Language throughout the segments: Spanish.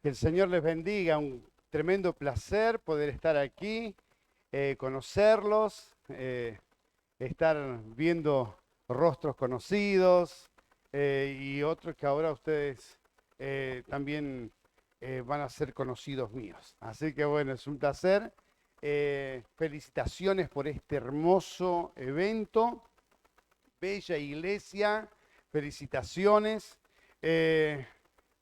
Que el Señor les bendiga, un tremendo placer poder estar aquí, conocerlos, estar viendo rostros conocidos y otros que ahora ustedes también van a ser conocidos míos. Así que bueno, es un placer. Felicitaciones por este hermoso evento, bella iglesia, felicitaciones. Eh,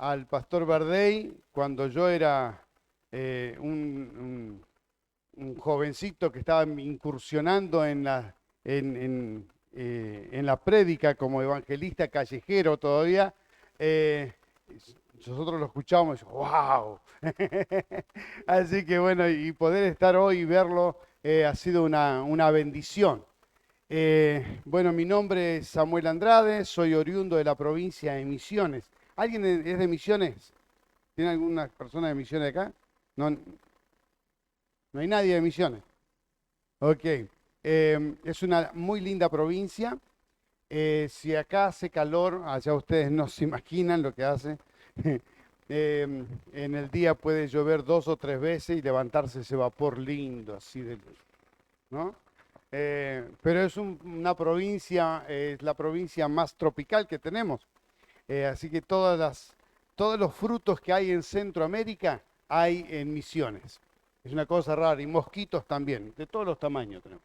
Al pastor Verdey, cuando yo era un jovencito que estaba incursionando en la prédica como evangelista callejero todavía, eh, nosotros lo escuchábamos, ¡wow! Así que bueno, y poder estar hoy y verlo ha sido una bendición. Bueno, mi nombre es Samuel Andrade, soy oriundo de la provincia de Misiones. ¿Alguien es de Misiones? ¿Tiene alguna persona de Misiones acá? No, no hay nadie de Misiones. Ok. Es una muy linda provincia. Si acá hace calor, allá ustedes no se imaginan lo que hace. En el día puede llover 2 o 3 veces y levantarse ese vapor lindo, así de, ¿no? Pero es una provincia, es la provincia más tropical que tenemos. Así que todos los frutos que hay en Centroamérica hay en Misiones. Es una cosa rara. Y mosquitos también, de todos los tamaños tenemos.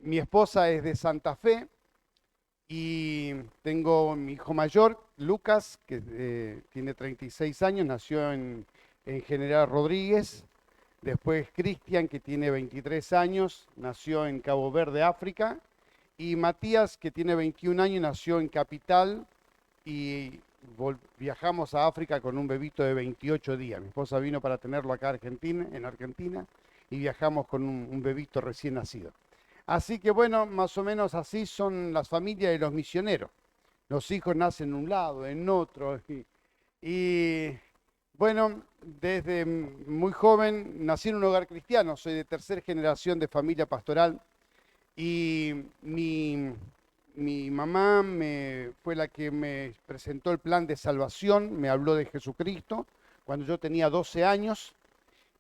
Mi esposa es de Santa Fe y tengo mi hijo mayor, Lucas, que tiene 36 años, nació en General Rodríguez. Después Cristian, que tiene 23 años, nació en Cabo Verde, África. Y Matías, que tiene 21 años, nació en Capital y viajamos a África con un bebito de 28 días. Mi esposa vino para tenerlo acá en Argentina, y viajamos con un bebito recién nacido. Así que bueno, más o menos así son las familias de los misioneros. Los hijos nacen en un lado, en otro. Y bueno, desde muy joven nací en un hogar cristiano, soy de tercera generación de familia pastoral. Y mi mamá fue la que me presentó el plan de salvación, me habló de Jesucristo cuando yo tenía 12 años.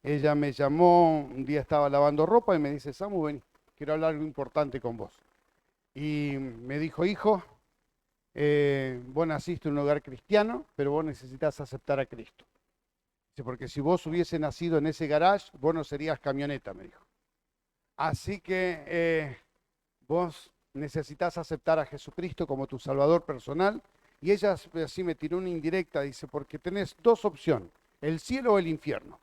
Ella me llamó, un día estaba lavando ropa y me dice, Samu, ven, quiero hablar algo importante con vos. Y me dijo, hijo, vos naciste en un hogar cristiano, pero vos necesitas aceptar a Cristo. Dice, porque si vos hubiese nacido en ese garage, vos no serías camioneta, me dijo. Así que vos necesitas aceptar a Jesucristo como tu Salvador personal. Y ella así me tiró una indirecta, dice, porque tenés dos opciones, el cielo o el infierno.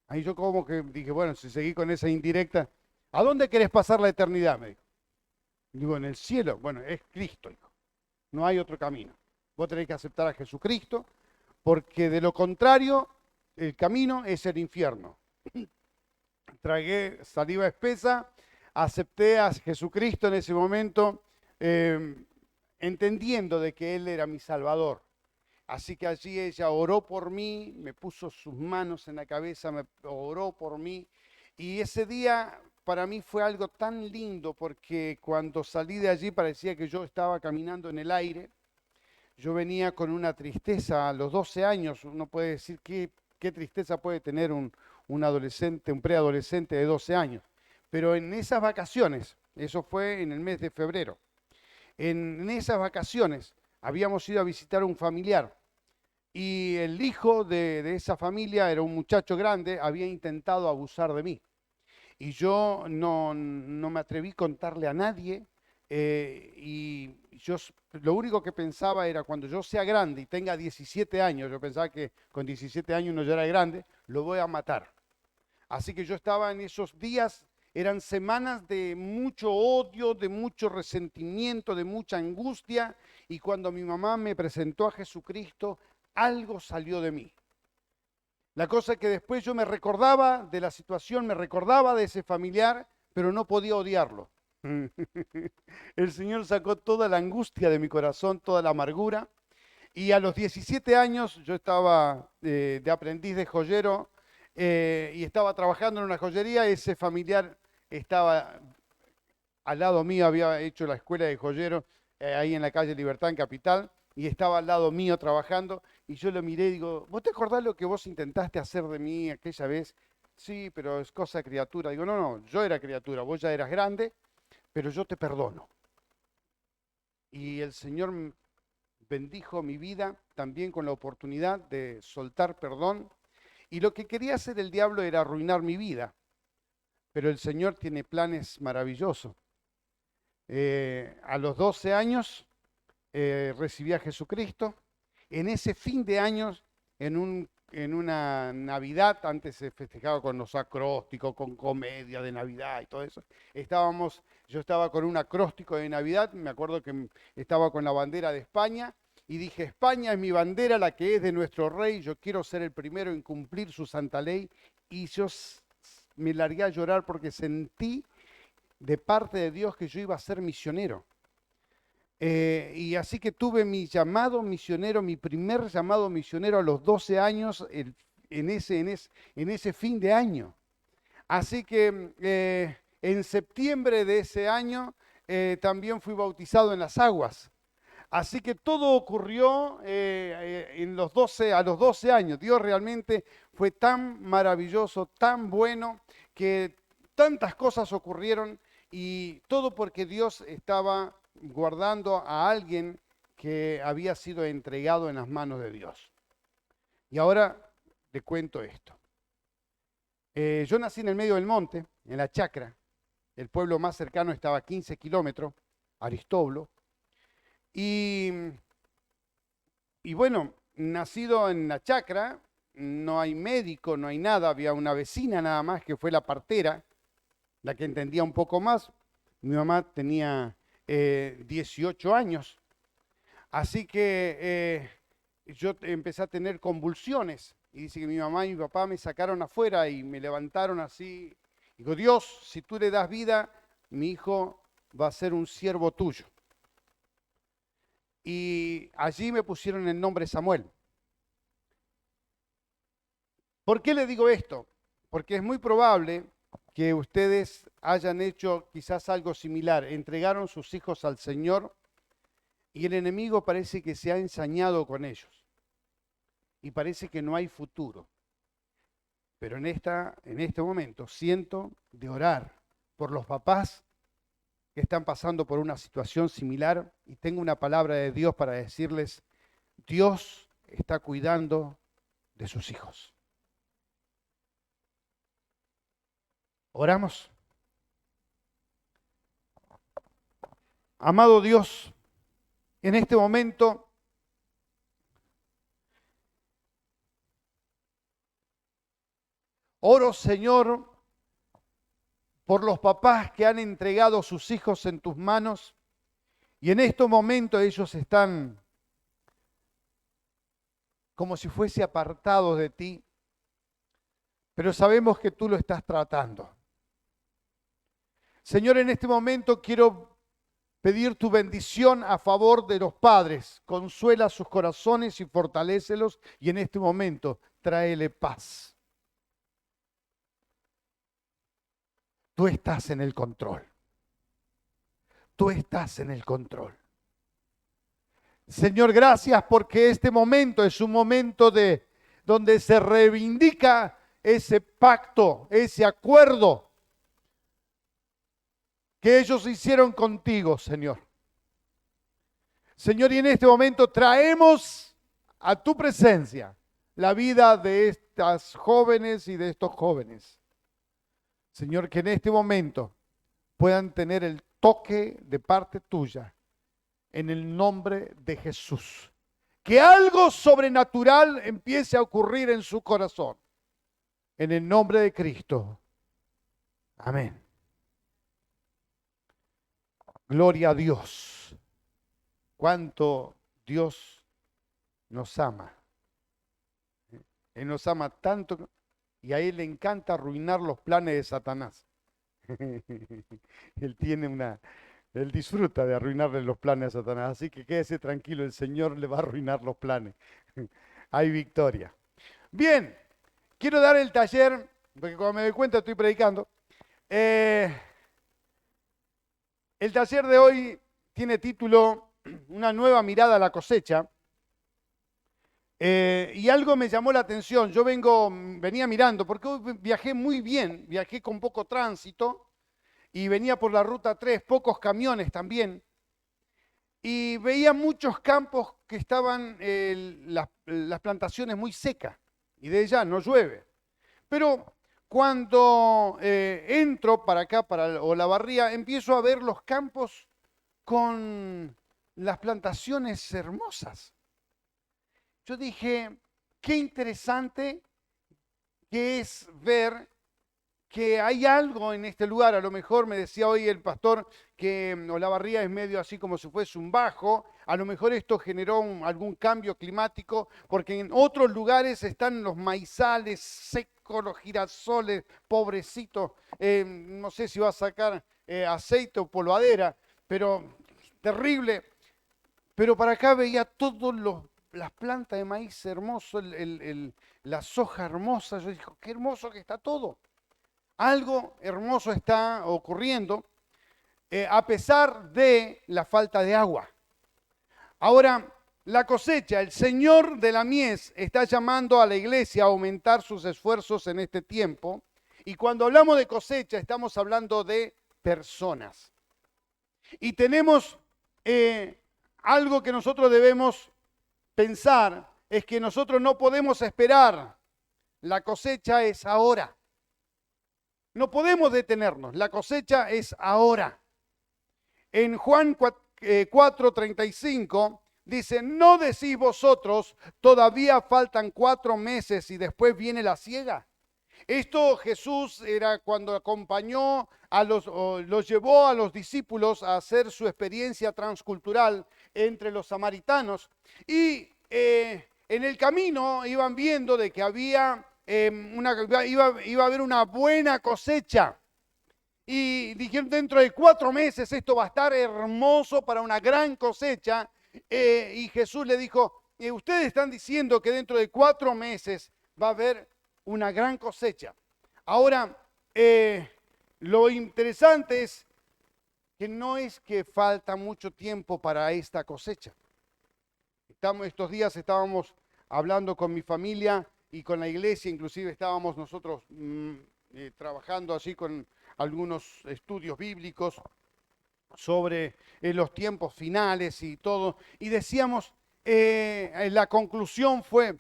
Ahí yo como que dije, bueno, si seguí con esa indirecta, ¿a dónde querés pasar la eternidad? Me dijo. Digo, en el cielo. Bueno, es Cristo, hijo. No hay otro camino. Vos tenés que aceptar a Jesucristo, porque de lo contrario, el camino es el infierno. Tragué saliva espesa, acepté a Jesucristo en ese momento, eh, entendiendo de que Él era mi Salvador. Así que allí ella oró por mí, me puso sus manos en la cabeza, me oró por mí. Y ese día para mí fue algo tan lindo porque cuando salí de allí parecía que yo estaba caminando en el aire. Yo venía con una tristeza a los 12 años. Uno puede decir qué tristeza puede tener un adolescente, un preadolescente de 12 años. Pero en esas vacaciones, eso fue en el mes de febrero, en esas vacaciones habíamos ido a visitar a un familiar y el hijo de esa familia era un muchacho grande, había intentado abusar de mí. Y yo no me atreví a contarle a nadie. Y yo lo único que pensaba era cuando yo sea grande y tenga 17 años, yo pensaba que con 17 años uno ya era grande, lo voy a matar. Así que yo estaba en esos días, eran semanas de mucho odio, de mucho resentimiento, de mucha angustia, y cuando mi mamá me presentó a Jesucristo, algo salió de mí. La cosa es que después yo me recordaba de la situación, me recordaba de ese familiar, pero no podía odiarlo. El Señor sacó toda la angustia de mi corazón, toda la amargura. Y a los 17 años yo estaba de aprendiz de joyero y estaba trabajando en una joyería. Ese familiar estaba al lado mío, había hecho la escuela de joyero ahí en la calle Libertad, en Capital. y estaba al lado mío trabajando, y yo lo miré y digo, ¿vos te acordás lo que vos intentaste hacer de mí aquella vez? Sí, pero es cosa de criatura. Digo, no, yo era criatura, vos ya eras grande, pero yo te perdono. Y el Señor bendijo mi vida también con la oportunidad de soltar perdón. Y lo que quería hacer el diablo era arruinar mi vida, pero el Señor tiene planes maravillosos. A los 12 años recibí a Jesucristo. En ese fin de años, en una Navidad, antes se festejaba con los acrósticos, con comedia de Navidad y todo eso, yo estaba con un acróstico de Navidad, me acuerdo que estaba con la bandera de España, y dije, España es mi bandera, la que es de nuestro rey, yo quiero ser el primero en cumplir su santa ley, y yo me largué a llorar porque sentí de parte de Dios que yo iba a ser misionero. Y así que tuve mi llamado misionero, mi primer llamado misionero a los 12 años, en ese fin de año. Así que en septiembre de ese año también fui bautizado en las aguas. Así que todo ocurrió a los 12 años. Dios realmente fue tan maravilloso, tan bueno, que tantas cosas ocurrieron y todo porque Dios estaba guardando a alguien que había sido entregado en las manos de Dios. Y ahora te cuento esto. Yo nací en el medio del monte, en la chacra. El pueblo más cercano estaba a 15 kilómetros, Aristóbulo. Y bueno, nacido en la chacra, no hay médico, no hay nada. Había una vecina nada más que fue la partera, la que entendía un poco más. Mi mamá tenía 18 años. Así que yo empecé a tener convulsiones. Y dice que mi mamá y mi papá me sacaron afuera y me levantaron así. Digo, Dios, si tú le das vida, mi hijo va a ser un siervo tuyo. Y allí me pusieron el nombre Samuel. ¿Por qué le digo esto? Porque es muy probable que ustedes hayan hecho quizás algo similar. Entregaron sus hijos al Señor y el enemigo parece que se ha ensañado con ellos. Y parece que no hay futuro. Pero en este momento siento de orar por los papás que están pasando por una situación similar y tengo una palabra de Dios para decirles, Dios está cuidando de sus hijos. Oramos. Amado Dios, en este momento oro, Señor, por los papás que han entregado sus hijos en tus manos y en este momento ellos están como si fuese apartados de ti, pero sabemos que tú lo estás tratando. Señor, en este momento quiero pedir tu bendición a favor de los padres. Consuela sus corazones y fortalécelos y en este momento tráele paz. Tú estás en el control. Tú estás en el control. Señor, gracias porque este momento es un momento donde se reivindica ese pacto, ese acuerdo que ellos hicieron contigo, Señor. Señor, y en este momento traemos a tu presencia la vida de estas jóvenes y de estos jóvenes. Señor, que en este momento puedan tener el toque de parte tuya en el nombre de Jesús. Que algo sobrenatural empiece a ocurrir en su corazón. En el nombre de Cristo. Amén. Gloria a Dios. Cuánto Dios nos ama. Él nos ama tanto y a Él le encanta arruinar los planes de Satanás. Él disfruta de arruinarle los planes a Satanás. Así que quédese tranquilo, el Señor le va a arruinar los planes. Hay victoria. Bien, quiero dar el taller, porque cuando me doy cuenta estoy predicando. El taller de hoy tiene título Una nueva mirada a la cosecha. Y algo me llamó la atención. Venía mirando, porque hoy viajé muy bien, viajé con poco tránsito y venía por la ruta 3, pocos camiones también. Y veía muchos campos que estaban las plantaciones muy secas y de ellas no llueve. Pero cuando entro para acá, para Olavarría, empiezo a ver los campos con las plantaciones hermosas. Yo dije, qué interesante que es ver que hay algo en este lugar. A lo mejor me decía hoy el pastor que Olavarría es medio así como si fuese un bajo. A lo mejor esto generó algún cambio climático, porque en otros lugares están los maizales secos, los girasoles, pobrecitos. No sé si va a sacar aceite o polvadera, pero terrible. Pero para acá veía todas las plantas de maíz hermoso, la soja hermosa. Yo dije, qué hermoso que está todo. Algo hermoso está ocurriendo a pesar de la falta de agua. Ahora, la cosecha, el Señor de la mies está llamando a la iglesia a aumentar sus esfuerzos en este tiempo. Y cuando hablamos de cosecha, estamos hablando de personas. Y tenemos algo que nosotros debemos pensar, es que nosotros no podemos esperar. La cosecha es ahora. No podemos detenernos, la cosecha es ahora. En Juan 4:35 dice, ¿no decís vosotros, todavía faltan 4 meses y después viene la siega? Esto Jesús era cuando acompañó los llevó a los discípulos a hacer su experiencia transcultural entre los samaritanos. Y en el camino iban viendo de que iba a haber una buena cosecha. Y dijeron, dentro de 4 meses esto va a estar hermoso para una gran cosecha. Y Jesús le dijo, ustedes están diciendo que dentro de 4 meses va a haber una gran cosecha. Ahora, lo interesante es que no es que falta mucho tiempo para esta cosecha. Estos días estábamos hablando con mi familia y con la iglesia, inclusive estábamos nosotros trabajando así con algunos estudios bíblicos sobre los tiempos finales y todo, y decíamos, la conclusión fue,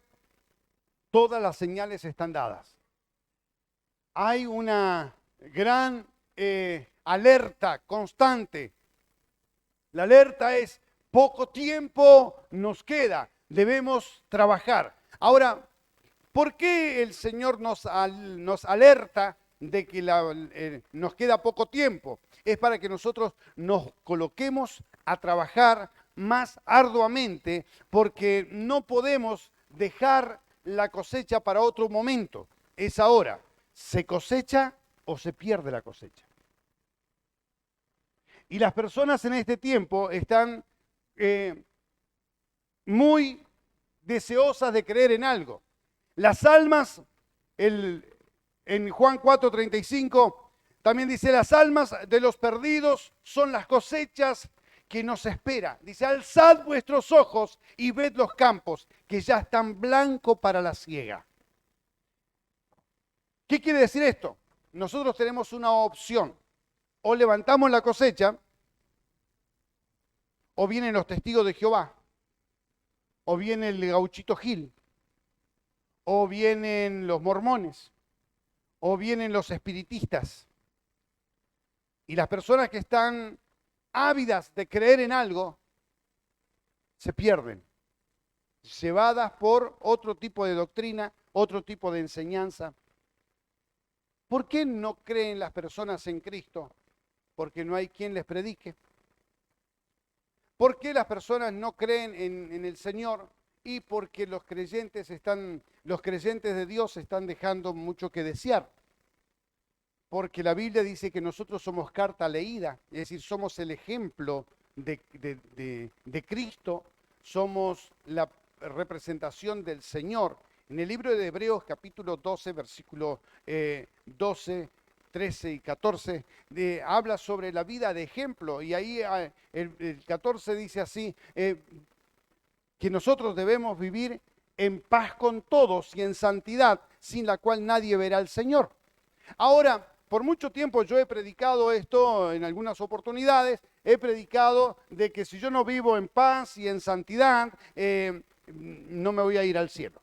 todas las señales están dadas. Hay una gran alerta constante. La alerta es, poco tiempo nos queda, debemos trabajar. Ahora, ¿por qué el Señor nos alerta de que nos queda poco tiempo? Es para que nosotros nos coloquemos a trabajar más arduamente, porque no podemos dejar la cosecha para otro momento. Es ahora. ¿Se cosecha o se pierde la cosecha? Y las personas en este tiempo están muy deseosas de creer en algo. Las almas, en Juan 4:35, también dice, las almas de los perdidos son las cosechas que nos espera. Dice, alzad vuestros ojos y ved los campos, que ya están blancos para la siega. ¿Qué quiere decir esto? Nosotros tenemos una opción. O levantamos la cosecha, o vienen los testigos de Jehová, o viene el gauchito Gil, o vienen los mormones, o vienen los espiritistas. Y las personas que están ávidas de creer en algo, se pierden, llevadas por otro tipo de doctrina, otro tipo de enseñanza. ¿Por qué no creen las personas en Cristo? Porque no hay quien les predique. ¿Por qué las personas no creen en el Señor? Y porque los creyentes de Dios están dejando mucho que desear. Porque la Biblia dice que nosotros somos carta leída, es decir, somos el ejemplo de Cristo, somos la representación del Señor. En el libro de Hebreos, capítulo 12, versículo 12, 13 y 14, habla sobre la vida de ejemplo. Y ahí el 14 dice así, que nosotros debemos vivir en paz con todos y en santidad, sin la cual nadie verá al Señor. Ahora, por mucho tiempo yo he predicado esto en algunas oportunidades, he predicado de que si yo no vivo en paz y en santidad, no me voy a ir al cielo.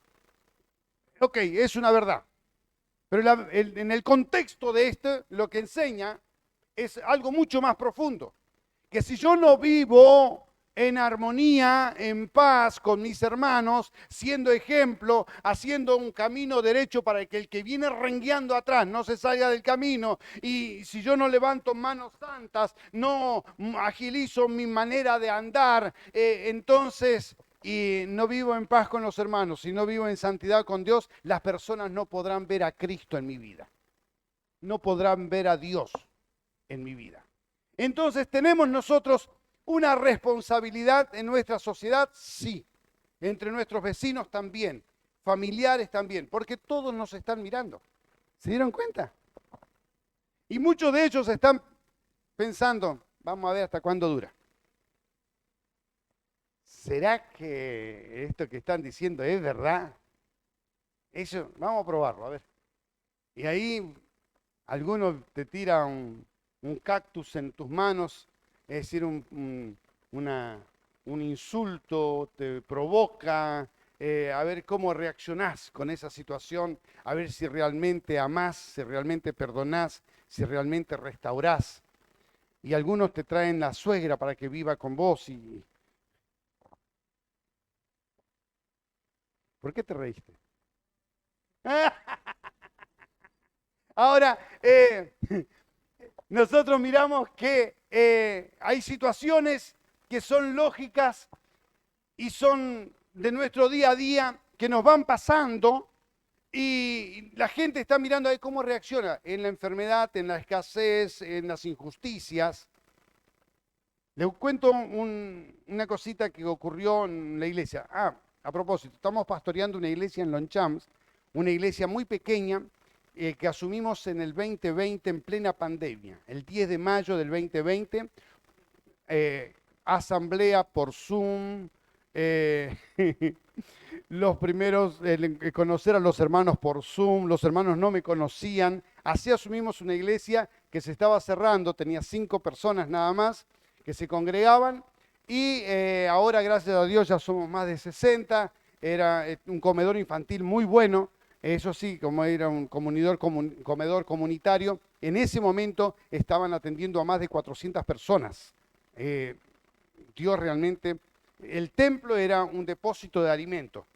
Ok, es una verdad. Pero en el contexto de esto, lo que enseña es algo mucho más profundo. Que si yo no vivo en armonía, en paz con mis hermanos, siendo ejemplo, haciendo un camino derecho para que el que viene rengueando atrás no se salga del camino, y si yo no levanto manos santas, no agilizo mi manera de andar, entonces, y no vivo en paz con los hermanos, si no vivo en santidad con Dios, las personas no podrán ver a Cristo en mi vida, no podrán ver a Dios en mi vida. Entonces, ¿tenemos nosotros una responsabilidad en nuestra sociedad? Sí. Entre nuestros vecinos también, familiares también, porque todos nos están mirando. ¿Se dieron cuenta? Y muchos de ellos están pensando, vamos a ver hasta cuándo dura. ¿Será que esto que están diciendo es verdad? Eso, vamos a probarlo, a ver. Y ahí algunos te tiran un cactus en tus manos, es decir, un insulto, te provoca, a ver cómo reaccionás con esa situación, a ver si realmente amás, si realmente perdonás, si realmente restaurás. Y algunos te traen la suegra para que viva con vos y... ¿Por qué te reíste? Ahora, nosotros miramos que hay situaciones que son lógicas y son de nuestro día a día que nos van pasando y la gente está mirando ahí cómo reacciona en la enfermedad, en la escasez, en las injusticias. Les cuento una cosita que ocurrió en la iglesia. A propósito, estamos pastoreando una iglesia en Longchamps, una iglesia muy pequeña que asumimos en el 2020 en plena pandemia. El 10 de mayo del 2020, asamblea por Zoom, los primeros, conocer a los hermanos por Zoom, los hermanos no me conocían. Así asumimos una iglesia que se estaba cerrando, tenía 5 personas nada más que se congregaban y ahora gracias a Dios ya somos más de 60, era un comedor infantil muy bueno, eso sí, como era un comedor comunitario, en ese momento estaban atendiendo a más de 400 personas. Dios realmente, el templo era un depósito de alimento.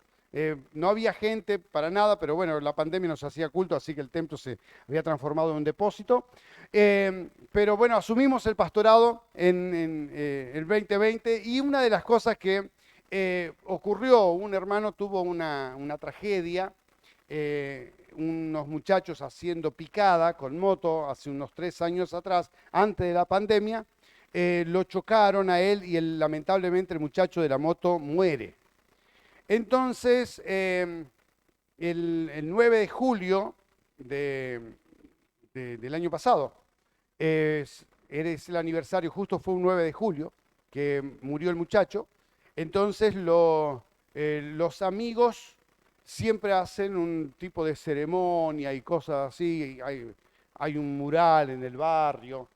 No había gente para nada, pero bueno, la pandemia nos hacía culto, así que el templo se había transformado en un depósito. Pero bueno, asumimos el pastorado en el 2020 y una de las cosas que ocurrió, un hermano tuvo una tragedia, unos muchachos haciendo picada con moto hace unos 3 años atrás, antes de la pandemia, lo chocaron a él y lamentablemente el muchacho de la moto muere. Entonces, el 9 de julio del año pasado, es el aniversario, justo fue un 9 de julio que murió el muchacho. Entonces los amigos siempre hacen un tipo de ceremonia y cosas así, hay un mural en el barrio.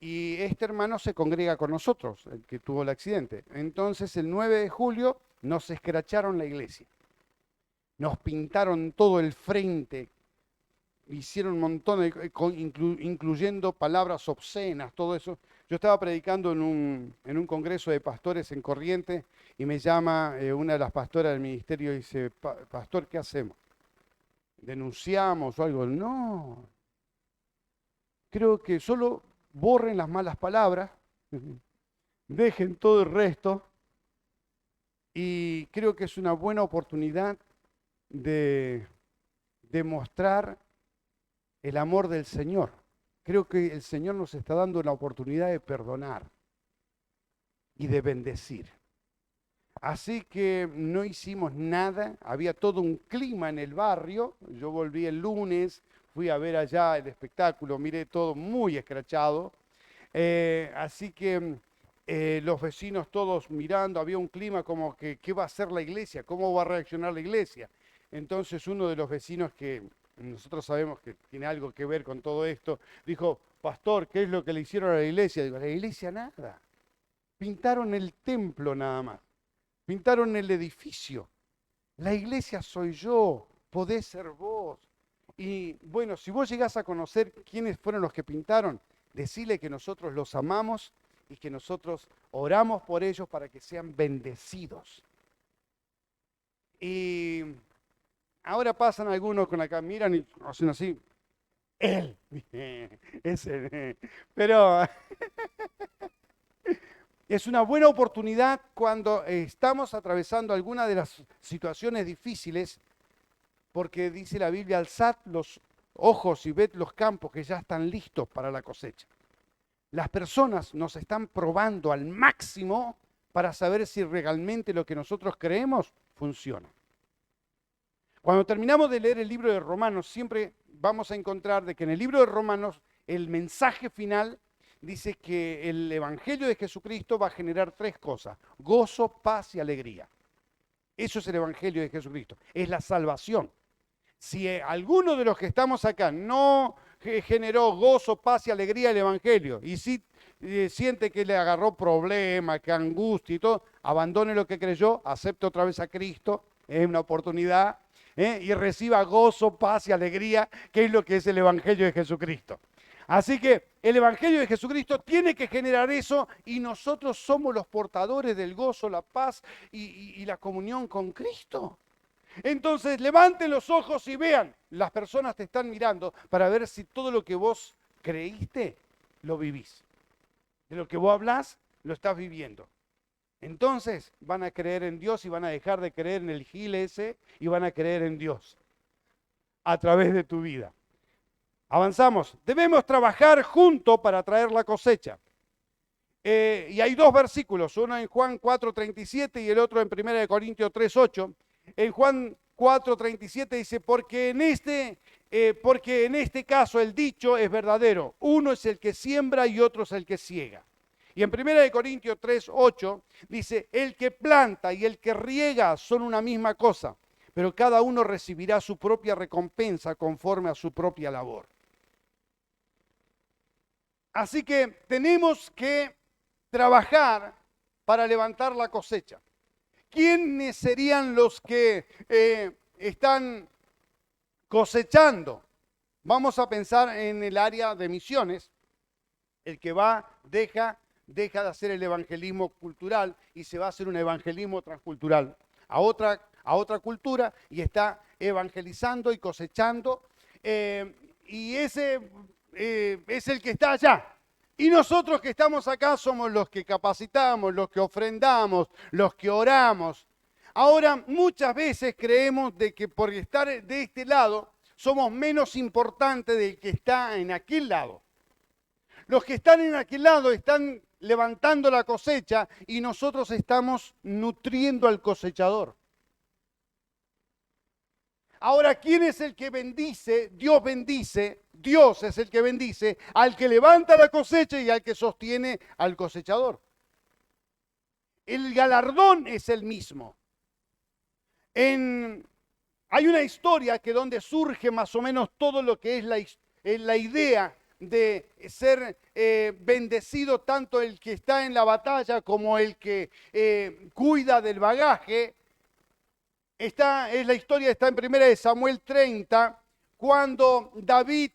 Y este hermano se congrega con nosotros, el que tuvo el accidente. Entonces el 9 de julio nos escracharon la iglesia. Nos pintaron todo el frente, hicieron un montón, incluyendo palabras obscenas, todo eso. Yo estaba predicando en un congreso de pastores en Corrientes y me llama una de las pastoras del ministerio y dice, pastor, ¿qué hacemos? ¿Denunciamos o algo? No, creo que solo borren las malas palabras, dejen todo el resto y creo que es una buena oportunidad de demostrar el amor del Señor. Creo que el Señor nos está dando la oportunidad de perdonar y de bendecir. Así que no hicimos nada, había todo un clima en el barrio. Yo volví el lunes, fui a ver allá el espectáculo, miré todo muy escrachado. Así que los vecinos todos mirando, había un clima como que, ¿qué va a hacer la iglesia? ¿Cómo va a reaccionar la iglesia? Entonces uno de los vecinos que nosotros sabemos que tiene algo que ver con todo esto, dijo, pastor, ¿qué es lo que le hicieron a la iglesia? Digo, a la iglesia nada. Pintaron el templo nada más. Pintaron el edificio. La iglesia soy yo, podés ser vos. Y bueno, si vos llegás a conocer quiénes fueron los que pintaron, decile que nosotros los amamos y que nosotros oramos por ellos para que sean bendecidos. Y ahora pasan algunos con acá, miran y hacen así. Él, ese, pero es una buena oportunidad cuando estamos atravesando alguna de las situaciones difíciles, porque dice la Biblia, alzad los ojos y ved los campos que ya están listos para la cosecha. Las personas nos están probando al máximo para saber si realmente lo que nosotros creemos funciona. Cuando terminamos de leer el libro de Romanos, siempre vamos a encontrar de que en el libro de Romanos el mensaje final dice que el Evangelio de Jesucristo va a generar tres cosas: gozo, paz y alegría. Eso es el Evangelio de Jesucristo, es la salvación. Si alguno de los que estamos acá no generó gozo, paz y alegría el Evangelio, y si siente que le agarró problema, que angustia y todo, abandone lo que creyó, acepte otra vez a Cristo, es una oportunidad, y reciba gozo, paz y alegría, que es lo que es el Evangelio de Jesucristo. Así que el Evangelio de Jesucristo tiene que generar eso y nosotros somos los portadores del gozo, la paz y la comunión con Cristo. Entonces levanten los ojos y vean, las personas te están mirando para ver si todo lo que vos creíste lo vivís. De lo que vos hablás, lo estás viviendo. Entonces van a creer en Dios y van a dejar de creer en el gil ese y van a creer en Dios a través de tu vida. Avanzamos. Debemos trabajar juntos para traer la cosecha. Y hay dos versículos, uno en Juan 4:37 y el otro en 1 Corintios 3:8. En Juan 4:37 dice, porque en este caso el dicho es verdadero, uno es el que siembra y otro es el que ciega. Y en 1 Corintios 3:8 dice, el que planta y el que riega son una misma cosa, pero cada uno recibirá su propia recompensa conforme a su propia labor. Así que tenemos que trabajar para levantar la cosecha. ¿Quiénes serían los que están cosechando? Vamos a pensar en el área de misiones. El que va, deja de hacer el evangelismo cultural y se va a hacer un evangelismo transcultural a otra cultura y está evangelizando y cosechando. Y ese es el que está allá. Y nosotros que estamos acá somos los que capacitamos, los que ofrendamos, los que oramos. Ahora, muchas veces creemos de que por estar de este lado somos menos importantes del que está en aquel lado. Los que están en aquel lado están levantando la cosecha y nosotros estamos nutriendo al cosechador. Ahora, ¿quién es el que bendice? Dios bendice, Dios es el que bendice al que levanta la cosecha y al que sostiene al cosechador. El galardón es el mismo. Hay una historia que donde surge más o menos todo lo que es la idea de ser bendecido tanto el que está en la batalla como el que cuida del bagaje. La historia está en 1 Samuel 30, cuando David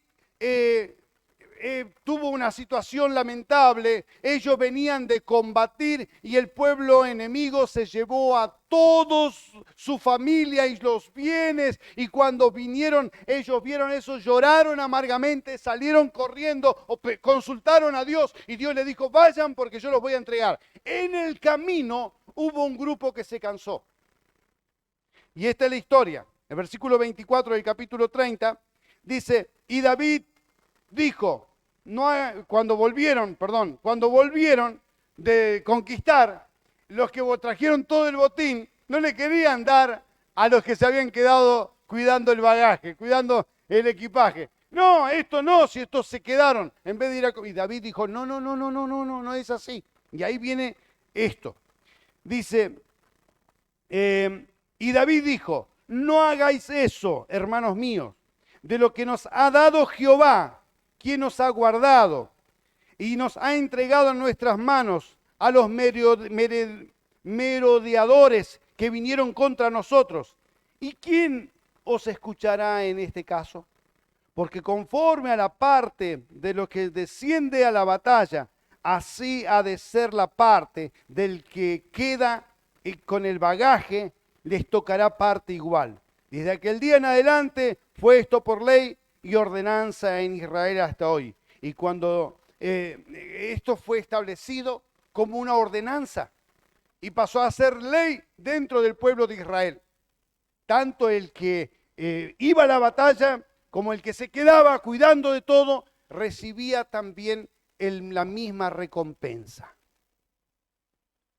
tuvo una situación lamentable. Ellos venían de combatir y el pueblo enemigo se llevó a todos su familia y los bienes. Y cuando vinieron, ellos vieron eso, lloraron amargamente, salieron corriendo, consultaron a Dios y Dios le dijo, vayan porque yo los voy a entregar. En el camino hubo un grupo que se cansó. Y esta es la historia. El versículo 24 del capítulo 30 dice, y David dijo, cuando volvieron de conquistar, los que trajeron todo el botín, no le querían dar a los que se habían quedado cuidando el bagaje, cuidando el equipaje. No, esto no, si estos se quedaron, en vez de ir a... Y David dijo, no es así. Y ahí viene esto. Dice, y David dijo, no hagáis eso, hermanos míos, de lo que nos ha dado Jehová, quien nos ha guardado y nos ha entregado en nuestras manos a los merodeadores que vinieron contra nosotros. ¿Y quién os escuchará en este caso? Porque conforme a la parte de lo que desciende a la batalla, así ha de ser la parte del que queda con el bagaje, les tocará parte igual. Desde aquel día en adelante fue esto por ley y ordenanza en Israel hasta hoy. Y cuando esto fue establecido como una ordenanza y pasó a ser ley dentro del pueblo de Israel, tanto el que iba a la batalla como el que se quedaba cuidando de todo, recibía también la misma recompensa.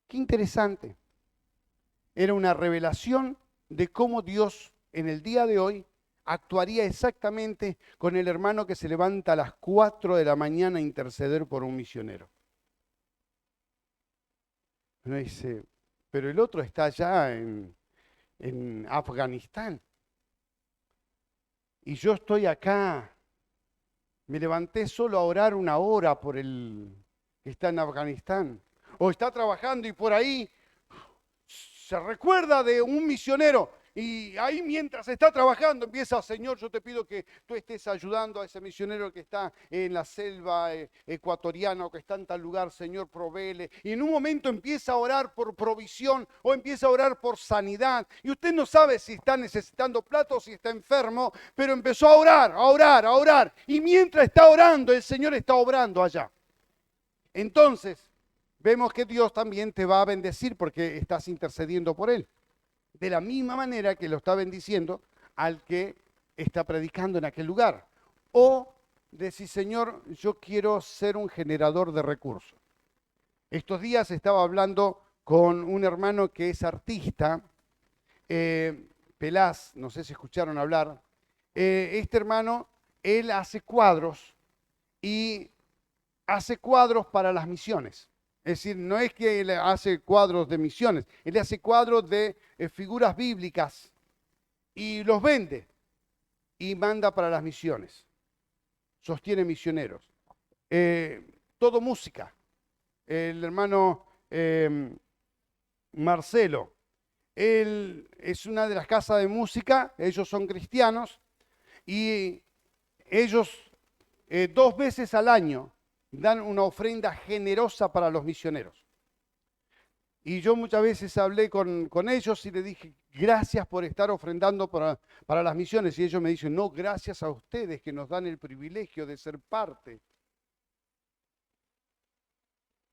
Qué interesante. Era una revelación de cómo Dios en el día de hoy actuaría exactamente con el hermano que se levanta a las 4 de la mañana a interceder por un misionero. Uno dice, pero el otro está allá en Afganistán. Y yo estoy acá. Me levanté solo a orar 1 hora por el que está en Afganistán. O está trabajando y por ahí se recuerda de un misionero y ahí mientras está trabajando empieza, Señor, yo te pido que tú estés ayudando a ese misionero que está en la selva ecuatoriana o que está en tal lugar, Señor, provéele. Y en un momento empieza a orar por provisión o empieza a orar por sanidad. Y usted no sabe si está necesitando plata o si está enfermo, pero empezó a orar, a orar, a orar. Y mientras está orando, el Señor está obrando allá. Entonces, vemos que Dios también te va a bendecir porque estás intercediendo por él. De la misma manera que lo está bendiciendo al que está predicando en aquel lugar. O decir, Señor, yo quiero ser un generador de recursos. Estos días estaba hablando con un hermano que es artista, Pelás, no sé si escucharon hablar. Este hermano, él hace cuadros y hace cuadros para las misiones. Es decir, no es que él hace cuadros de misiones, él hace cuadros de figuras bíblicas y los vende y manda para las misiones. Sostiene misioneros. Todo música. El hermano Marcelo, él es una de las casas de música, ellos son cristianos y ellos 2 veces al año dan una ofrenda generosa para los misioneros. Y yo muchas veces hablé con ellos y les dije, gracias por estar ofrendando para las misiones. Y ellos me dicen, no, gracias a ustedes que nos dan el privilegio de ser parte.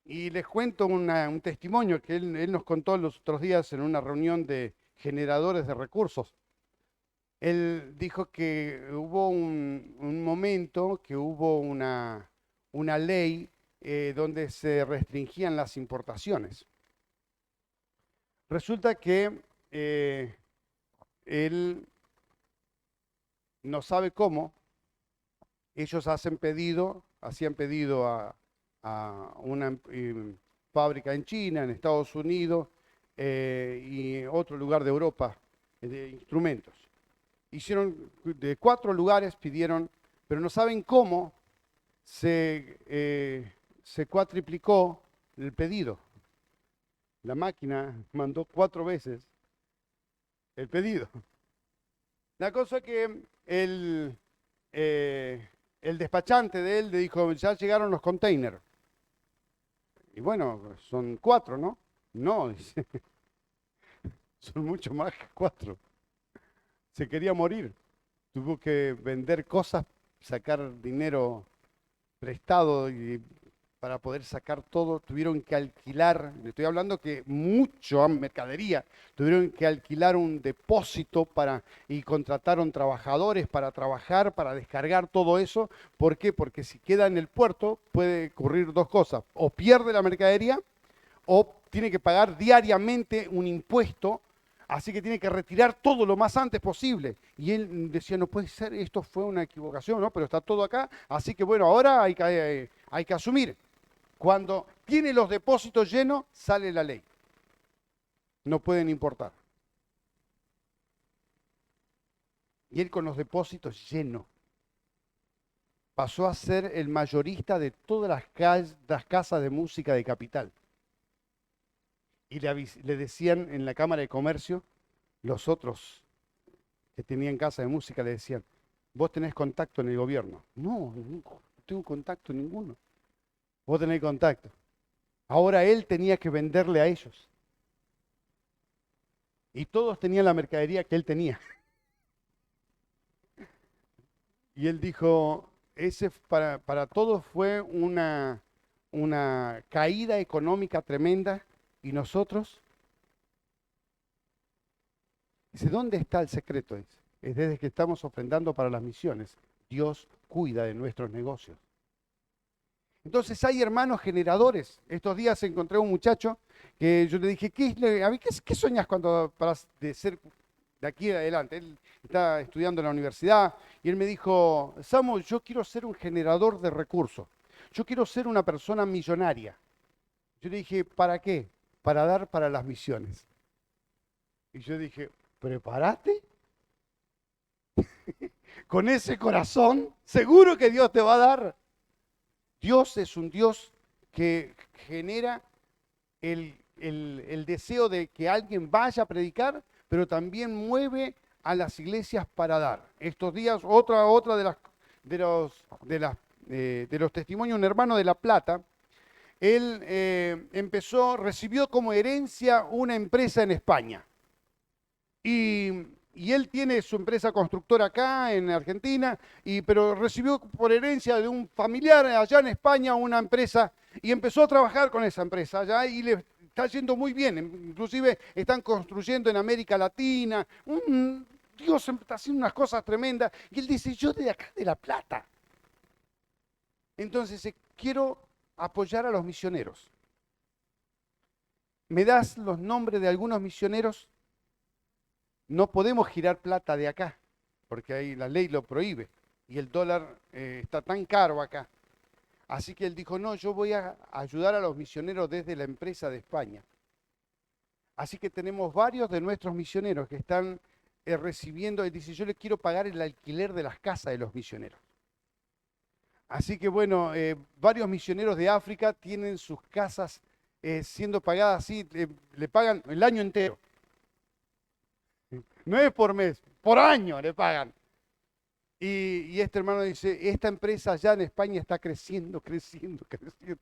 Y les cuento un testimonio que él nos contó los otros días en una reunión de generadores de recursos. Él dijo que hubo un momento que hubo una ley donde se restringían las importaciones. Resulta que él no sabe cómo. Ellos hacían pedido a una fábrica en China, en Estados Unidos y otro lugar de Europa de instrumentos. Hicieron de 4 lugares, pidieron, pero no saben cómo se cuatriplicó el pedido. La máquina mandó 4 veces el pedido. La cosa que el despachante de él le dijo, ya llegaron los containers. Y bueno, son 4, ¿no? No, dice, son mucho más que 4. Se quería morir. Tuvo que vender cosas, sacar dinero prestado y para poder sacar todo, tuvieron que alquilar, le estoy hablando que mucho mercadería, tuvieron que alquilar un depósito y contrataron trabajadores para trabajar, para descargar todo eso. ¿Por qué? Porque si queda en el puerto puede ocurrir 2 cosas, o pierde la mercadería o tiene que pagar diariamente un impuesto, así que tiene que retirar todo lo más antes posible. Y él decía, no puede ser, esto fue una equivocación, ¿no? Pero está todo acá, así que bueno, ahora hay que asumir. Cuando tiene los depósitos llenos, sale la ley. No pueden importar. Y él con los depósitos llenos pasó a ser el mayorista de todas las casas de música de Capital. Y le decían en la Cámara de Comercio, los otros que tenían casa de música le decían, vos tenés contacto en el gobierno. No, no tengo contacto ninguno. Vos tenés contacto. Ahora él tenía que venderle a ellos. Y todos tenían la mercadería que él tenía. Y él dijo, ese para todos fue una caída económica tremenda. ¿Y nosotros? Dice, ¿dónde está el secreto? Dice, es desde que estamos ofrendando para las misiones. Dios cuida de nuestros negocios. Entonces hay hermanos generadores. Estos días encontré a un muchacho que yo le dije, ¿qué soñas cuando para de ser de aquí en adelante? Él está estudiando en la universidad y él me dijo, Samu, yo quiero ser un generador de recursos. Yo quiero ser una persona millonaria. Yo le dije, ¿para qué? Para dar para las misiones. Y yo dije, prepárate. Con ese corazón, seguro que Dios te va a dar. Dios es un Dios que genera el deseo de que alguien vaya a predicar, pero también mueve a las iglesias para dar. Estos días, otra de los testimonios, un hermano de La Plata, él recibió como herencia una empresa en España. Y él tiene su empresa constructora acá en Argentina, pero recibió por herencia de un familiar allá en España una empresa y empezó a trabajar con esa empresa allá y le está yendo muy bien. Inclusive están construyendo en América Latina. Dios está haciendo unas cosas tremendas. Y él dice, yo de acá de La Plata. Entonces, quiero apoyar a los misioneros. ¿Me das los nombres de algunos misioneros? No podemos girar plata de acá, porque ahí la ley lo prohíbe y el dólar está tan caro acá. Así que él dijo, no, yo voy a ayudar a los misioneros desde la empresa de España. Así que tenemos varios de nuestros misioneros que están recibiendo, él dice, yo le quiero pagar el alquiler de las casas de los misioneros. Así que bueno, varios misioneros de África tienen sus casas siendo pagadas así, le pagan el año entero. No es por mes, por año le pagan. Y este hermano dice, esta empresa allá en España está creciendo, creciendo, creciendo.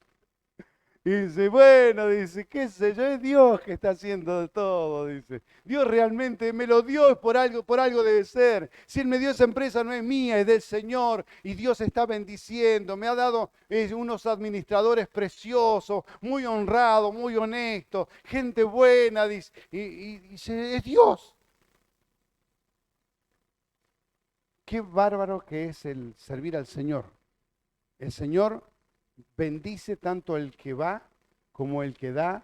Y dice, bueno, dice, qué sé yo, es Dios que está haciendo de todo, dice. Dios realmente me lo dio, por algo debe ser. Si Él me dio esa empresa no es mía, es del Señor. Y Dios está bendiciendo, me ha dado unos administradores preciosos, muy honrados, muy honestos, gente buena, dice. Y dice, es Dios. Qué bárbaro que es el servir al Señor. El Señor bendice tanto el que va como el que da.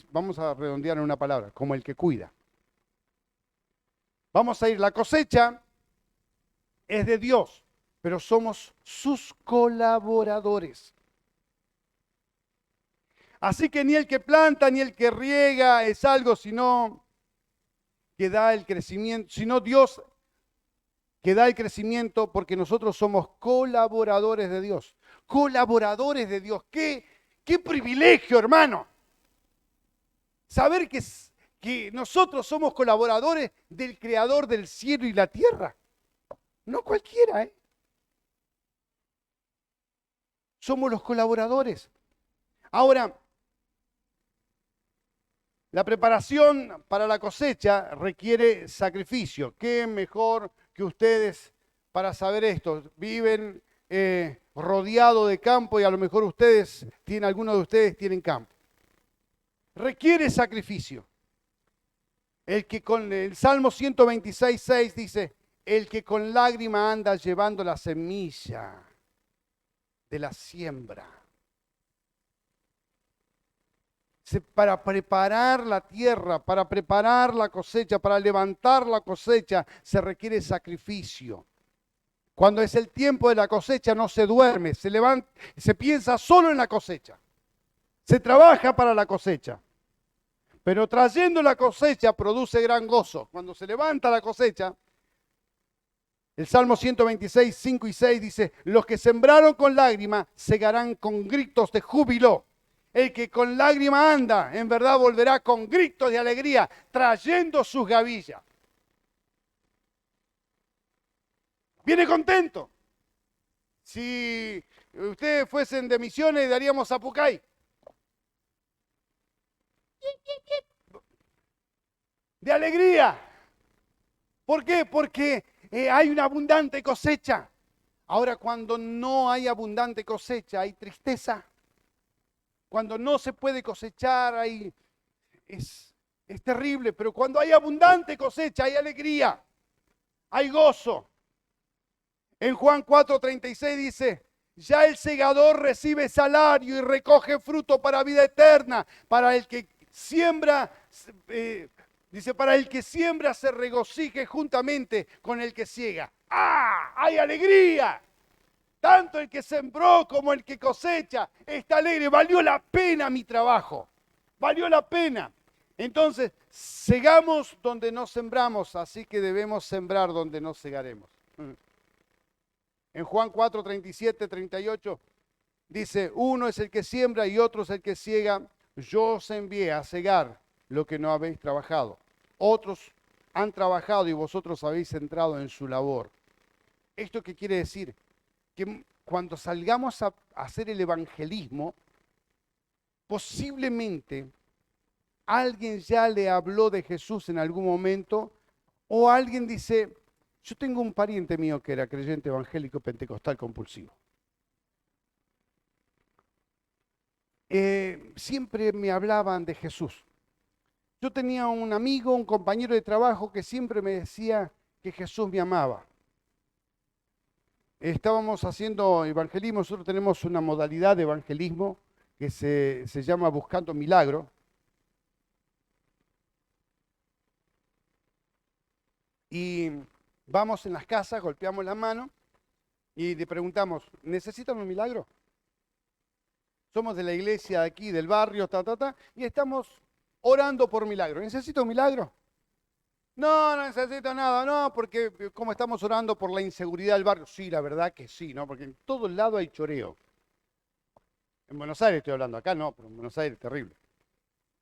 Vamos a redondear en una palabra, como el que cuida. Vamos a ir, la cosecha es de Dios, pero somos sus colaboradores. Así que ni el que planta ni el que riega es algo, sino que da el crecimiento, sino Dios que da el crecimiento, porque nosotros somos colaboradores de Dios. Colaboradores de Dios. ¡Qué privilegio, hermano! Saber que nosotros somos colaboradores del Creador del cielo y la tierra. No cualquiera, ¿eh? Somos los colaboradores. Ahora, la preparación para la cosecha requiere sacrificio. ¿Qué mejor que ustedes para saber esto? Viven rodeados de campo y a lo mejor algunos de ustedes tienen campo. Requiere sacrificio. El Salmo 126:6 dice, el que con lágrima anda llevando la semilla de la siembra. Para preparar la tierra, para preparar la cosecha, para levantar la cosecha, se requiere sacrificio. Cuando es el tiempo de la cosecha no se duerme, se piensa solo en la cosecha. Se trabaja para la cosecha, pero trayendo la cosecha produce gran gozo. Cuando se levanta la cosecha, el Salmo 126, 5 y 6 dice, los que sembraron con lágrima segarán con gritos de júbilo. El que con lágrima anda, en verdad volverá con gritos de alegría, trayendo sus gavillas. Viene contento. Si ustedes fuesen de misiones, daríamos a Pucay. De alegría. ¿Por qué? Porque hay una abundante cosecha. Ahora, cuando no hay abundante cosecha, hay tristeza. Cuando no se puede cosechar, es terrible. Pero cuando hay abundante cosecha, hay alegría, hay gozo. En Juan 4:36 dice, ya el segador recibe salario y recoge fruto para vida eterna. Para el que siembra, dice, para el que siembra se regocije juntamente con el que siega. ¡Ah! ¡Hay alegría! Tanto el que sembró como el que cosecha está alegre. Valió la pena mi trabajo. Valió la pena. Entonces, segamos donde no sembramos, así que debemos sembrar donde no segaremos. En Juan 4, 37, 38 dice, uno es el que siembra y otro es el que ciega. Yo os envié a cegar lo que no habéis trabajado. Otros han trabajado y vosotros habéis entrado en su labor. ¿Esto qué quiere decir? Que cuando salgamos a hacer el evangelismo, posiblemente alguien ya le habló de Jesús en algún momento, o alguien dice, yo tengo un pariente mío que era creyente evangélico pentecostal compulsivo. Siempre me hablaban de Jesús. Yo tenía un amigo, un compañero de trabajo que siempre me decía que Jesús me amaba. Estábamos haciendo evangelismo, nosotros tenemos una modalidad de evangelismo que se llama Buscando Milagro. Y vamos en las casas, golpeamos la mano y le preguntamos, ¿necesitan un milagro? Somos de la iglesia de aquí, del barrio, y estamos orando por milagro. ¿Necesito un milagro? No, no necesito nada, no, porque como estamos orando por la inseguridad del barrio, sí, la verdad que sí, ¿no? Porque en todos lados hay choreo. En Buenos Aires estoy hablando, acá no, pero en Buenos Aires es terrible.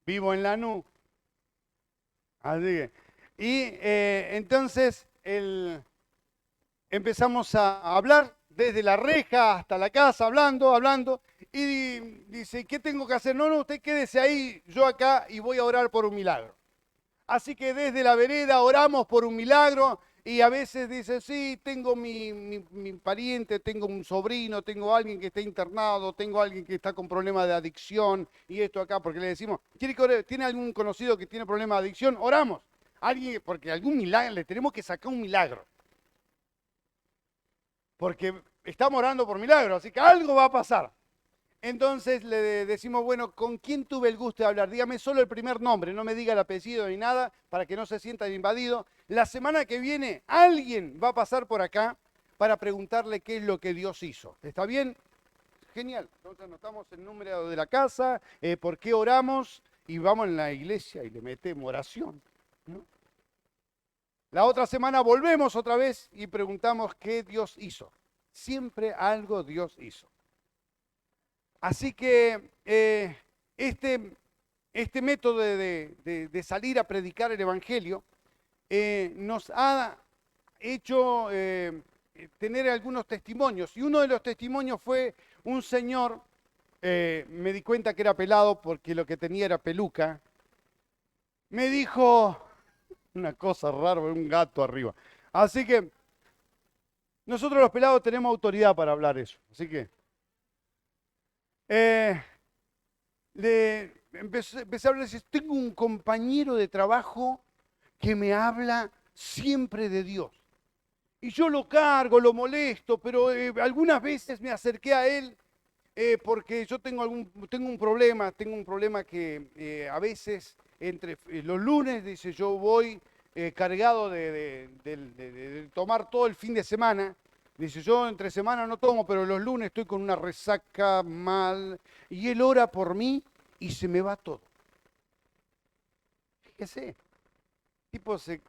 Vivo en Lanús. Así que, y entonces empezamos a hablar desde la reja hasta la casa, hablando, y dice, ¿qué tengo que hacer? No, usted quédese ahí, yo acá, y voy a orar por un milagro. Así que desde la vereda oramos por un milagro y a veces dice, sí, tengo mi pariente, tengo un sobrino, tengo alguien que está internado, tengo alguien que está con problemas de adicción y esto acá, porque le decimos, ¿tiene algún conocido que tiene problemas de adicción? Oramos. Alguien, porque algún milagro, le tenemos que sacar un milagro. Porque estamos orando por milagro, así que algo va a pasar. Entonces le decimos, bueno, ¿con quién tuve el gusto de hablar? Dígame solo el primer nombre, no me diga el apellido ni nada, para que no se sienta invadido. La semana que viene alguien va a pasar por acá para preguntarle qué es lo que Dios hizo. ¿Está bien? Genial. Entonces anotamos el número de la casa, por qué oramos, y vamos en la iglesia y le metemos oración, ¿no? La otra semana volvemos otra vez y preguntamos qué Dios hizo. Siempre algo Dios hizo. Así que este método de salir a predicar el Evangelio nos ha hecho tener algunos testimonios. Y uno de los testimonios fue un señor, me di cuenta que era pelado porque lo que tenía era peluca. Me dijo una cosa rara, un gato arriba. Así que nosotros los pelados tenemos autoridad para hablar eso. Así que empecé a hablar, tengo un compañero de trabajo que me habla siempre de Dios. Y yo lo cargo, lo molesto, pero algunas veces me acerqué a él porque yo tengo un problema que a veces entre los lunes, dice, yo voy cargado de tomar todo el fin de semana. Dice, yo entre semana no tomo, pero los lunes estoy con una resaca mal. Y él ora por mí y se me va todo. Fíjese, tipo se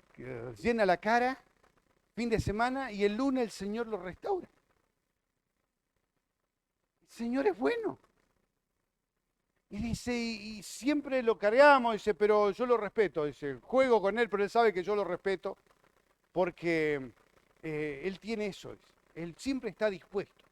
llena la cara, fin de semana, y el lunes el Señor lo restaura. El Señor es bueno. Y dice, y siempre lo cargamos, dice, pero yo lo respeto, dice, juego con él, pero él sabe que yo lo respeto, porque él tiene eso, dice, él siempre está dispuesto.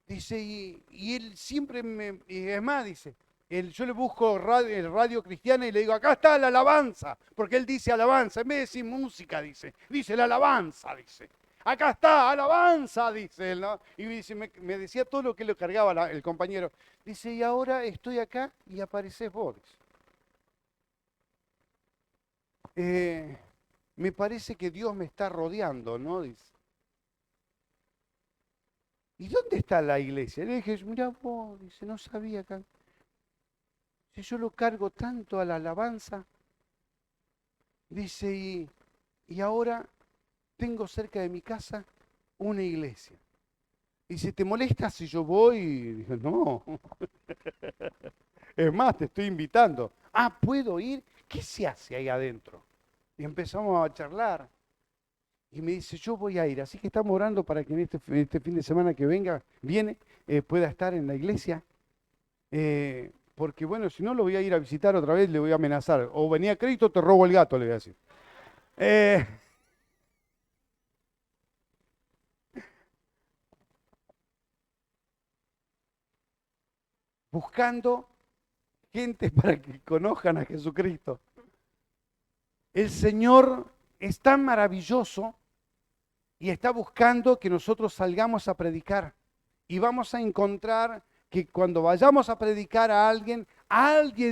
Dice, y él siempre y es más, dice, yo le busco el radio cristiana y le digo, acá está la alabanza, porque él dice alabanza, en vez de decir música, dice la alabanza, dice. Acá está, alabanza, dice él, ¿no? Y dice, me decía todo lo que le cargaba el compañero. Dice, y ahora estoy acá y apareces vos. Me parece que Dios me está rodeando, ¿no? Dice. ¿Y dónde está la iglesia? Le dije, mira vos, dice, no sabía acá. Si yo lo cargo tanto a la alabanza, dice, y ahora tengo cerca de mi casa una iglesia. Dice, ¿te molesta si yo voy? Y dije, no. Es más, te estoy invitando. Ah, ¿puedo ir? ¿Qué se hace ahí adentro? Y empezamos a charlar. Y me dice, yo voy a ir. Así que estamos orando para que en este fin de semana que viene, pueda estar en la iglesia. Porque bueno, si no lo voy a ir a visitar otra vez, le voy a amenazar. O venía a crédito, te robo el gato, le voy a decir. Buscando gente para que conozcan a Jesucristo. El Señor es tan maravilloso y está buscando que nosotros salgamos a predicar. Y vamos a encontrar que cuando vayamos a predicar a alguien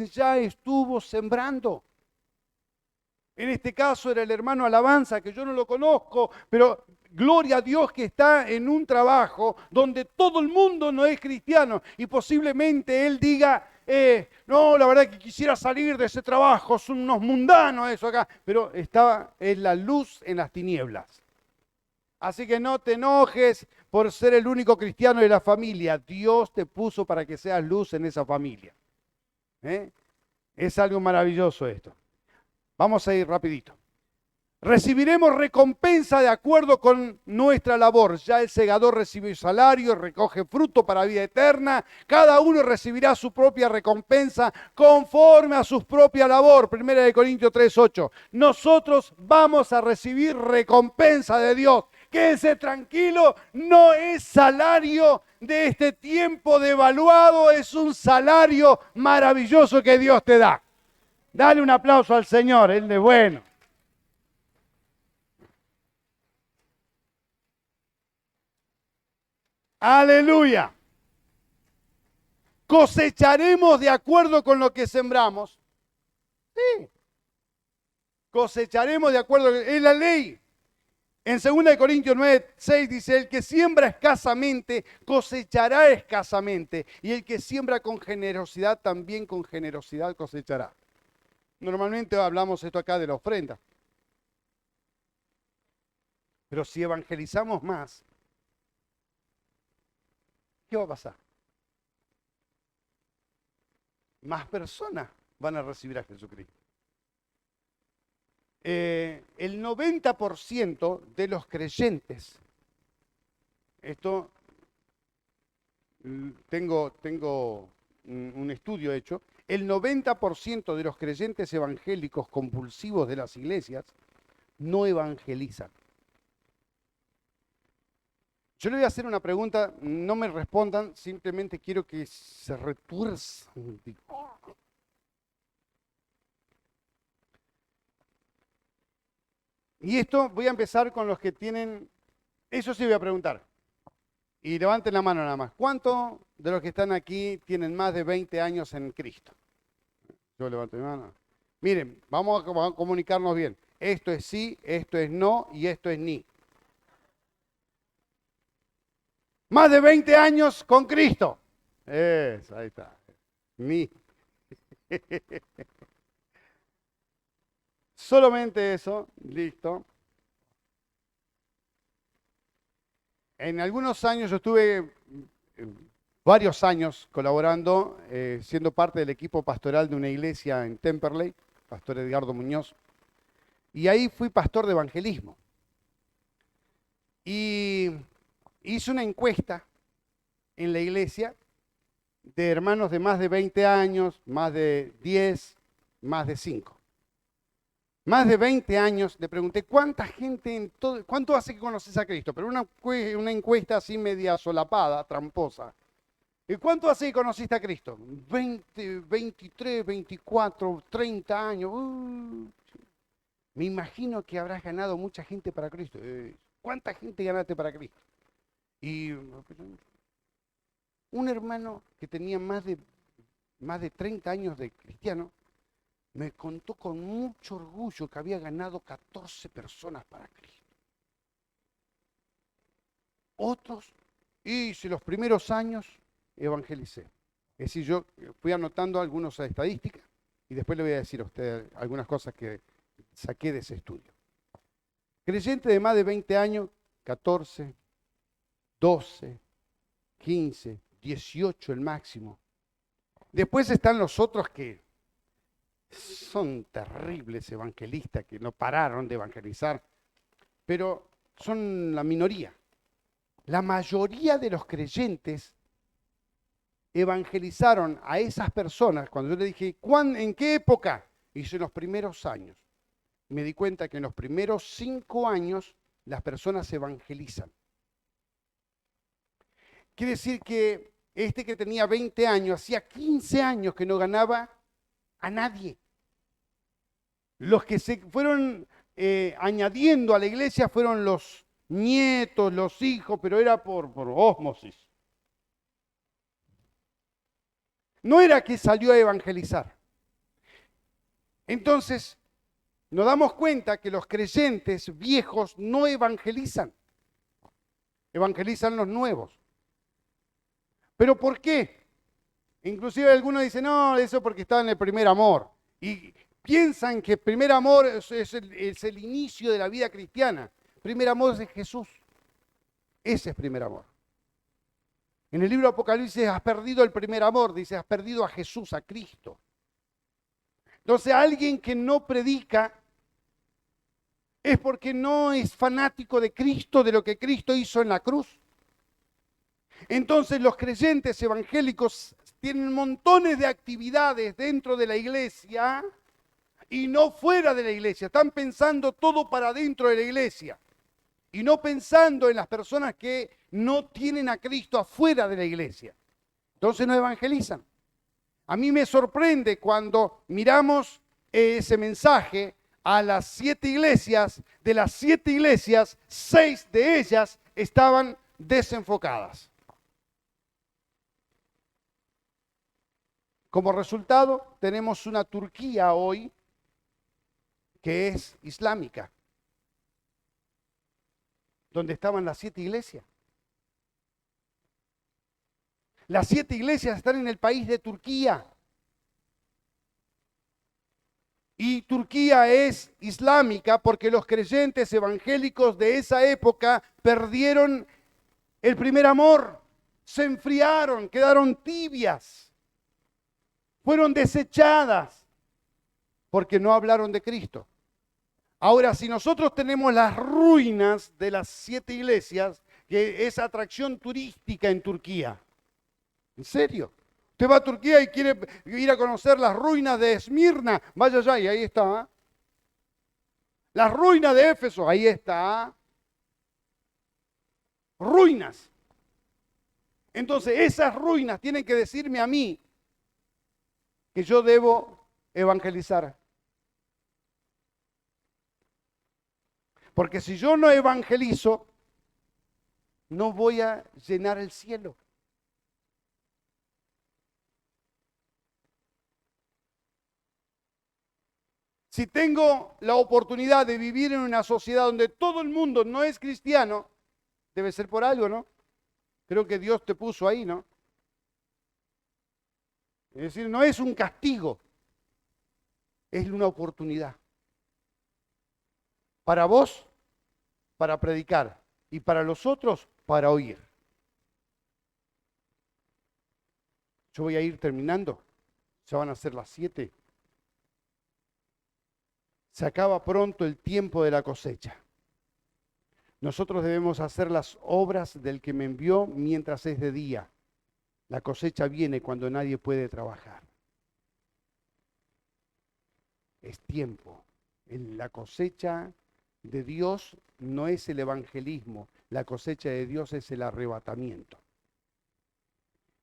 ya estuvo sembrando. En este caso era el hermano Alabanza, que yo no lo conozco, pero gloria a Dios que está en un trabajo donde todo el mundo no es cristiano y posiblemente él diga, no, la verdad que quisiera salir de ese trabajo, son unos mundanos eso acá, pero estaba en la luz en las tinieblas. Así que no te enojes por ser el único cristiano de la familia. Dios te puso para que seas luz en esa familia. Es algo maravilloso esto. Vamos a ir rapidito. Recibiremos recompensa de acuerdo con nuestra labor. Ya el segador recibió salario, recoge fruto para vida eterna. Cada uno recibirá su propia recompensa conforme a su propia labor. 1 Corintios 3:8. Nosotros vamos a recibir recompensa de Dios. Quédese tranquilo, no es salario de este tiempo devaluado, es un salario maravilloso que Dios te da. Dale un aplauso al Señor, Él es bueno. Aleluya. ¿Cosecharemos de acuerdo con lo que sembramos? Sí. Cosecharemos de acuerdo, es la ley. En 2 Corintios 9:6 dice, el que siembra escasamente, cosechará escasamente. Y el que siembra con generosidad, también con generosidad cosechará. Normalmente hablamos esto acá de la ofrenda. Pero si evangelizamos más, ¿qué va a pasar? Más personas van a recibir a Jesucristo. El 90% de los creyentes, esto tengo un estudio hecho, el 90% de los creyentes evangélicos compulsivos de las iglesias no evangelizan. Yo le voy a hacer una pregunta, no me respondan, simplemente quiero que se retuerzan. Y esto voy a empezar con los que tienen, eso sí voy a preguntar. Y levanten la mano nada más. ¿Cuántos de los que están aquí tienen más de 20 años en Cristo? Yo levanto mi mano. Miren, vamos a comunicarnos bien. Esto es sí, esto es no y esto es ni. Más de 20 años con Cristo. Ahí está. Ni. Solamente eso, listo. En algunos años yo estuve varios años colaborando, siendo parte del equipo pastoral de una iglesia en Temperley, pastor Edgardo Muñoz, y ahí fui pastor de evangelismo. Y hice una encuesta en la iglesia de hermanos de más de 20 años, más de 10, más de 5. Más de 20 años, le pregunté, ¿cuánta gente en todo, cuánto hace que conoces a Cristo? Pero una encuesta así media solapada, tramposa. ¿Y cuánto hace que conociste a Cristo? 20, 23, 24, 30 años. Me imagino que habrás ganado mucha gente para Cristo. ¿Cuánta gente ganaste para Cristo? Y un hermano que tenía más de 30 años de cristiano, me contó con mucho orgullo que había ganado 14 personas para Cristo. Otros, hice los primeros años, evangelicé. Es decir, yo fui anotando algunas estadísticas y después le voy a decir a usted algunas cosas que saqué de ese estudio. Creyente de más de 20 años, 14, 12, 15, 18 el máximo. Después están los otros que son terribles evangelistas, que no pararon de evangelizar, pero son la minoría. La mayoría de los creyentes evangelizaron a esas personas. Cuando yo le dije, ¿en qué época? Hice en los primeros años. Me di cuenta que en los primeros 5 años las personas se evangelizan. Quiere decir que este que tenía 20 años, hacía 15 años que no ganaba a nadie. Los que se fueron añadiendo a la iglesia fueron los nietos, los hijos, pero era por ósmosis. No era que salió a evangelizar. Entonces, nos damos cuenta que los creyentes viejos no evangelizan. Evangelizan los nuevos. ¿Pero por qué? Inclusive algunos dicen, no, eso porque está en el primer amor. Y piensan que el primer amor es el inicio de la vida cristiana. Primer amor es Jesús. Ese es primer amor. En el libro de Apocalipsis has perdido el primer amor, dice, has perdido a Jesús, a Cristo. Entonces alguien que no predica es porque no es fanático de Cristo, de lo que Cristo hizo en la cruz. Entonces los creyentes evangélicos tienen montones de actividades dentro de la iglesia y no fuera de la iglesia. Están pensando todo para dentro de la iglesia y no pensando en las personas que no tienen a Cristo afuera de la iglesia. Entonces no evangelizan. A mí me sorprende cuando miramos ese mensaje a las 7 iglesias. De las 7 iglesias, 6 de ellas estaban desenfocadas. Como resultado, tenemos una Turquía hoy que es islámica, donde estaban las 7 iglesias. Las 7 iglesias están en el país de Turquía. Y Turquía es islámica porque los creyentes evangélicos de esa época perdieron el primer amor, se enfriaron, quedaron tibias. Fueron desechadas porque no hablaron de Cristo. Ahora, si nosotros tenemos las ruinas de las 7 iglesias, que es atracción turística en Turquía. ¿En serio? Usted va a Turquía y quiere ir a conocer las ruinas de Esmirna, vaya allá y ahí está. Las ruinas de Éfeso, ahí está. Ruinas. Entonces, esas ruinas tienen que decirme a mí que yo debo evangelizar. Porque si yo no evangelizo, no voy a llenar el cielo. Si tengo la oportunidad de vivir en una sociedad donde todo el mundo no es cristiano, debe ser por algo, ¿no? Creo que Dios te puso ahí, ¿no? Es decir, no es un castigo, es una oportunidad. Para vos, para predicar, y para los otros, para oír. Yo voy a ir terminando. Ya van a ser las 7. Se acaba pronto el tiempo de la cosecha. Nosotros debemos hacer las obras del que me envió mientras es de día. La cosecha viene cuando nadie puede trabajar. Es tiempo. La cosecha de Dios no es el evangelismo. La cosecha de Dios es el arrebatamiento.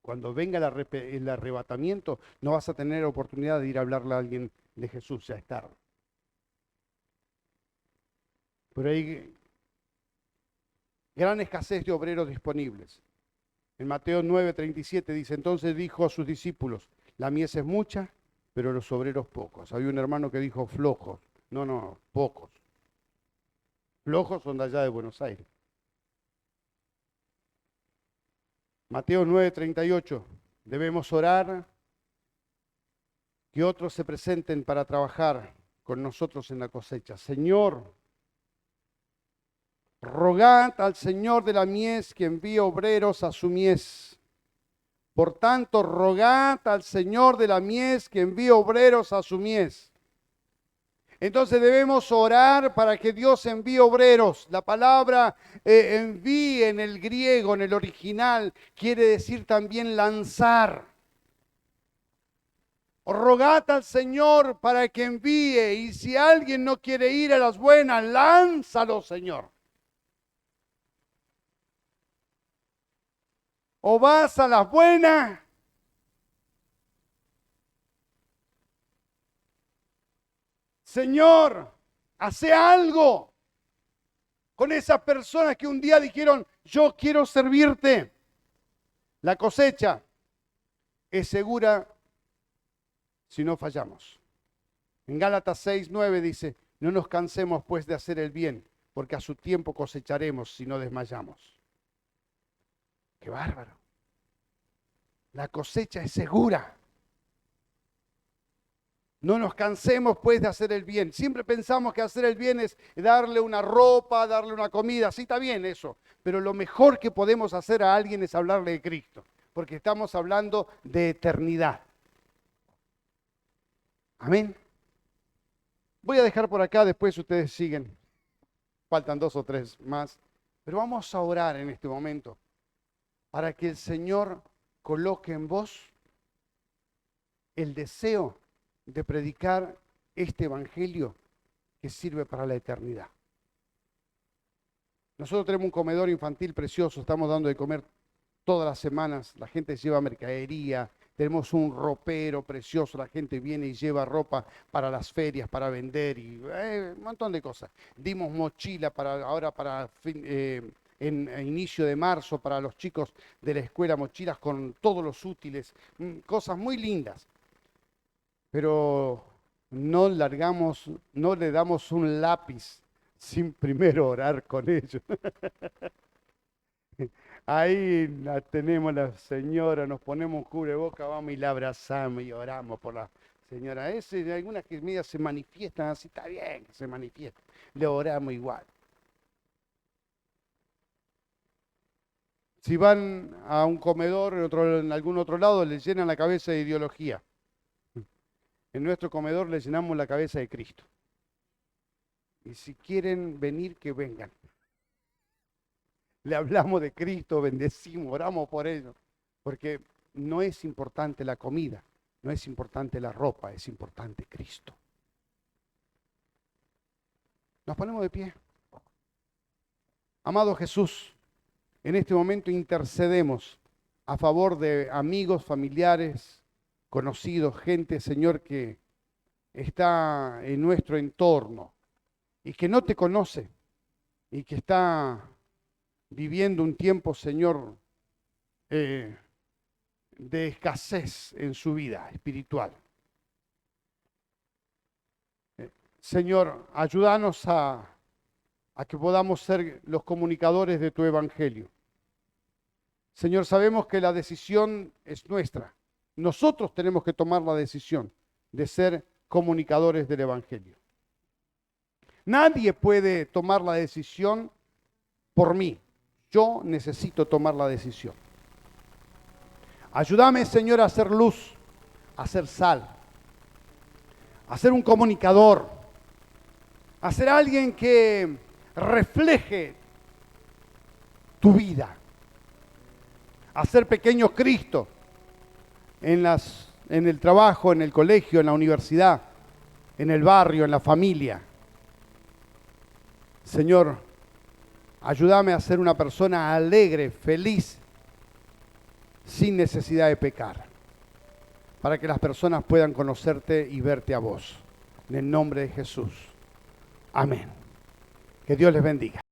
Cuando venga el arrebatamiento, no vas a tener oportunidad de ir a hablarle a alguien de Jesús, ya es tarde. Pero hay gran escasez de obreros disponibles. En Mateo 9:37 dice, entonces dijo a sus discípulos, la mies es mucha, pero los obreros pocos. Había un hermano que dijo flojos. No, pocos. Flojos son de allá de Buenos Aires. Mateo 9:38, debemos orar que otros se presenten para trabajar con nosotros en la cosecha. Señor, rogad al Señor de la mies que envíe obreros a su mies. Por tanto, rogad al Señor de la mies que envíe obreros a su mies. Entonces debemos orar para que Dios envíe obreros. La palabra envíe en el griego, en el original, quiere decir también lanzar. Rogad al Señor para que envíe, y si alguien no quiere ir a las buenas, lánzalo, Señor. O vas a las buenas, Señor, hace algo con esas personas que un día dijeron, yo quiero servirte. La cosecha es segura si no fallamos. En Gálatas 6:9 dice, no nos cansemos pues de hacer el bien, porque a su tiempo cosecharemos si no desmayamos. ¡Qué bárbaro! La cosecha es segura. No nos cansemos pues de hacer el bien. Siempre pensamos que hacer el bien es darle una ropa, darle una comida. Sí, está bien eso. Pero lo mejor que podemos hacer a alguien es hablarle de Cristo. Porque estamos hablando de eternidad. Amén. Voy a dejar por acá, después ustedes siguen. Faltan 2 o 3 más. Pero vamos a orar en este momento para que el Señor coloque en vos el deseo de predicar este evangelio que sirve para la eternidad. Nosotros tenemos un comedor infantil precioso, estamos dando de comer todas las semanas, la gente lleva mercadería, tenemos un ropero precioso, la gente viene y lleva ropa para las ferias, para vender y un montón de cosas. Dimos mochila en inicio de marzo para los chicos de la escuela, mochilas con todos los útiles, cosas muy lindas. Pero no le damos un lápiz sin primero orar con ellos. Ahí la tenemos la señora, nos ponemos un cubreboca, vamos y la abrazamos y oramos por la señora. Hay algunas que medias se manifiestan así, está bien que se manifiestan, le oramos igual. Si van a un comedor en algún otro lado, les llenan la cabeza de ideología. En nuestro comedor le llenamos la cabeza de Cristo. Y si quieren venir, que vengan. Le hablamos de Cristo, bendecimos, oramos por ellos. Porque no es importante la comida, no es importante la ropa, es importante Cristo. Nos ponemos de pie. Amado Jesús, en este momento intercedemos a favor de amigos, familiares, conocidos, gente, Señor, que está en nuestro entorno y que no te conoce y que está viviendo un tiempo, Señor, de escasez en su vida espiritual. Señor, ayúdanos a que podamos ser los comunicadores de tu evangelio. Señor, sabemos que la decisión es nuestra. Nosotros tenemos que tomar la decisión de ser comunicadores del evangelio. Nadie puede tomar la decisión por mí. Yo necesito tomar la decisión. Ayúdame, Señor, a hacer luz, a hacer sal, a ser un comunicador, a ser alguien que refleje tu vida, a ser pequeño Cristo en el trabajo, en el colegio, en la universidad, en el barrio, en la familia. Señor, ayúdame a ser una persona alegre, feliz, sin necesidad de pecar, para que las personas puedan conocerte y verte a vos. En el nombre de Jesús. Amén. Que Dios les bendiga.